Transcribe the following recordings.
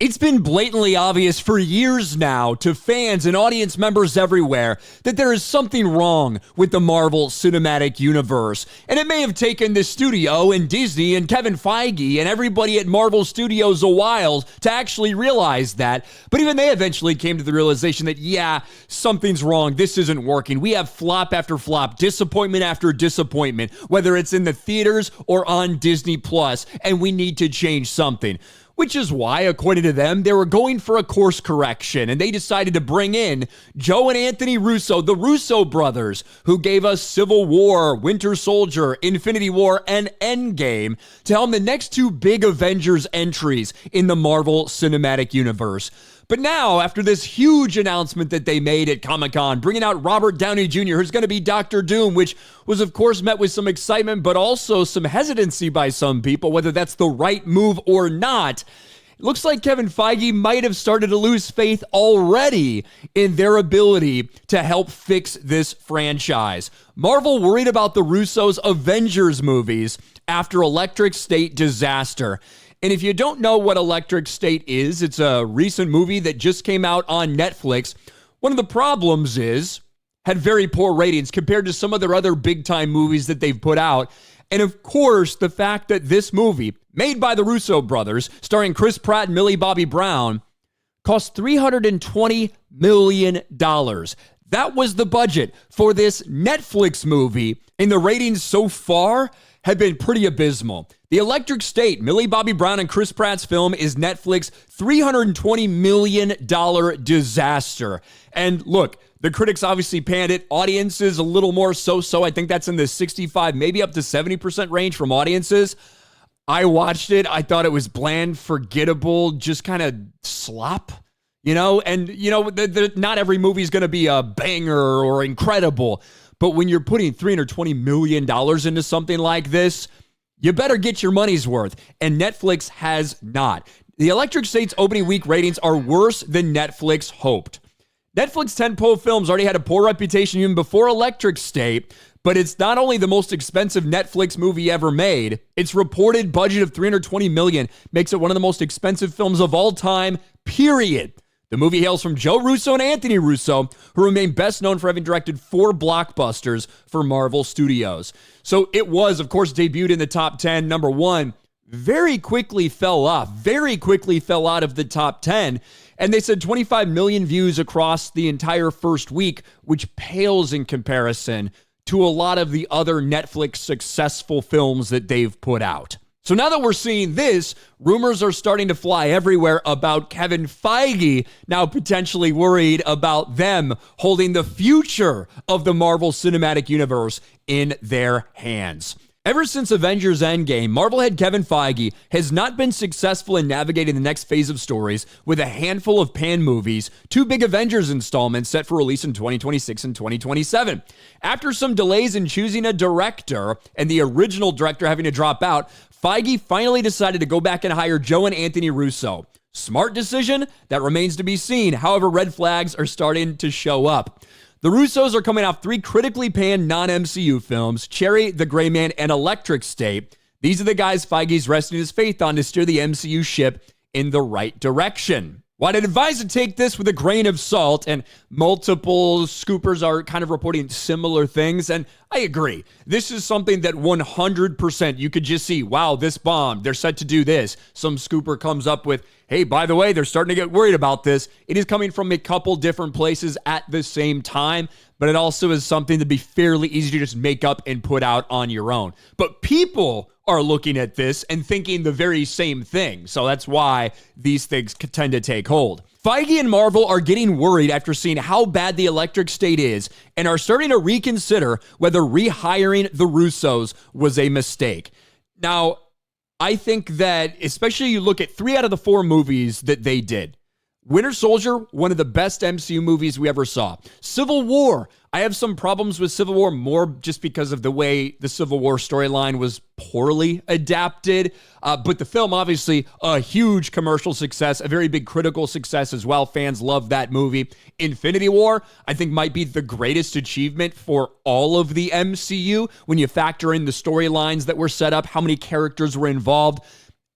It's been blatantly obvious for years now to fans and audience members everywhere that there is something wrong with the Marvel Cinematic Universe. And it may have taken the studio and Disney and Kevin Feige and everybody at Marvel Studios a while to actually realize that. But even they eventually came to the realization that, yeah, something's wrong. This isn't working. We have flop after flop, disappointment after disappointment, whether it's in the theaters or on Disney Plus, and we need to change something. Which is why, according to them, they were going for a course correction, and they decided to bring in Joe and Anthony Russo, the Russo brothers, who gave us Civil War, Winter Soldier, Infinity War, and Endgame, to helm the next two big Avengers entries in the Marvel Cinematic Universe. But now, after this huge announcement that they made at Comic-Con, bringing out Robert Downey Jr., who's going to be Dr. Doom, which was, of course, met with some excitement, but also some hesitancy by some people, whether that's the right move or not, it looks like Kevin Feige might have started to lose faith already in their ability to help fix this franchise. Marvel worried about the Russos' Avengers movies after Electric State disaster. And if you don't know what Electric State is, it's a recent movie that just came out on Netflix. One of the problems is, had very poor ratings compared to some of their other big-time movies that they've put out. And of course, the fact that this movie, made by the Russo brothers, starring Chris Pratt and Millie Bobby Brown, cost $320 million. That was the budget for this Netflix movie, and the ratings so far have been pretty abysmal. The Electric State, Millie Bobby Brown and Chris Pratt's film, is Netflix's $320 million disaster. And look, the critics obviously panned it. Audiences a little more so-so. I think that's in the 65, maybe up to 70% range from audiences. I watched it. I thought it was bland, forgettable, just kind of slop. And not every movie is going to be a banger or incredible. But when you're putting $320 million into something like this, you better get your money's worth. And Netflix has not. The Electric State's opening week ratings are worse than Netflix hoped. Netflix tentpole films already had a poor reputation even before Electric State, but it's not only the most expensive Netflix movie ever made, its reported budget of $320 million makes it one of the most expensive films of all time, period. The movie hails from Joe Russo and Anthony Russo, who remain best known for having directed 4 blockbusters for Marvel Studios. So it was, of course, debuted in the top 10, number 1, very quickly fell out of the top 10. And they said 25 million views across the entire first week, which pales in comparison to a lot of the other Netflix successful films that they've put out. So now that we're seeing this, rumors are starting to fly everywhere about Kevin Feige now potentially worried about them holding the future of the Marvel Cinematic Universe in their hands. Ever since Avengers Endgame, Marvel head Kevin Feige has not been successful in navigating the next phase of stories with a handful of pan movies, 2 big Avengers installments set for release in 2026 and 2027. After some delays in choosing a director and the original director having to drop out, Feige finally decided to go back and hire Joe and Anthony Russo. Smart decision? That remains to be seen. However, red flags are starting to show up. The Russos are coming off 3 critically panned non-MCU films, Cherry, The Gray Man, and Electric State. These are the guys Feige's resting his faith on to steer the MCU ship in the right direction. While I'd advise to take this with a grain of salt, and multiple scoopers are kind of reporting similar things, and I agree. This is something that 100% you could just see, wow, this bombed, they're set to do this. Some scooper comes up with, hey, by the way, they're starting to get worried about this. It is coming from a couple different places at the same time, but it also is something to be fairly easy to just make up and put out on your own. But people are looking at this and thinking the very same thing. So that's why these things tend to take hold. Feige and Marvel are getting worried after seeing how bad the Electric State is and are starting to reconsider whether rehiring the Russos was a mistake. Now, I think that especially you look at 3 out of the 4 movies that they did. Winter Soldier, one of the best MCU movies we ever saw. Civil War, I have some problems with Civil War, more just because of the way the Civil War storyline was poorly adapted. But the film, obviously, a huge commercial success, a very big critical success as well. Fans love that movie. Infinity War, I think, might be the greatest achievement for all of the MCU when you factor in the storylines that were set up, how many characters were involved.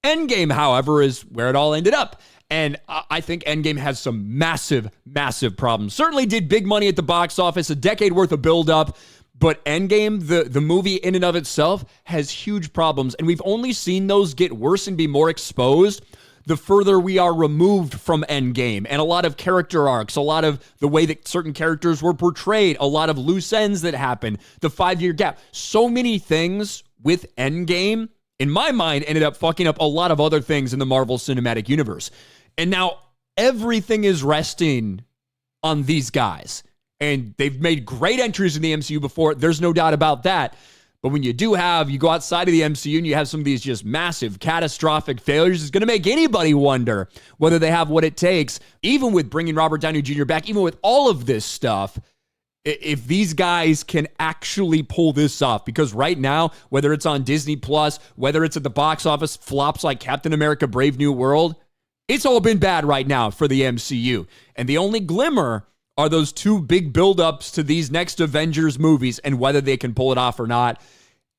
Endgame, however, is where it all ended up. And I think Endgame has some massive, massive problems. Certainly did big money at the box office, a decade worth of buildup. But Endgame, the movie in and of itself, has huge problems. And we've only seen those get worse and be more exposed the further we are removed from Endgame. And a lot of character arcs, a lot of the way that certain characters were portrayed, a lot of loose ends that happened, the 5-year gap. So many things with Endgame, in my mind, ended up fucking up a lot of other things in the Marvel Cinematic Universe. And now everything is resting on these guys. And they've made great entries in the MCU before. There's no doubt about that. But when you go outside of the MCU and you have some of these just massive, catastrophic failures, it's going to make anybody wonder whether they have what it takes, even with bringing Robert Downey Jr. back, even with all of this stuff, if these guys can actually pull this off. Because right now, whether it's on Disney+, whether it's at the box office, flops like Captain America Brave New World, it's all been bad right now for the MCU. And the only glimmer are those 2 big buildups to these next Avengers movies and whether they can pull it off or not.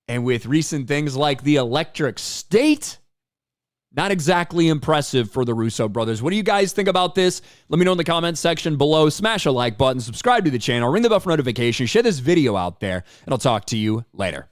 And with recent things like the Electric State, not exactly impressive for the Russo brothers. What do you guys think about this? Let me know in the comments section below. Smash a like button, subscribe to the channel, ring the bell for notifications, share this video out there, and I'll talk to you later.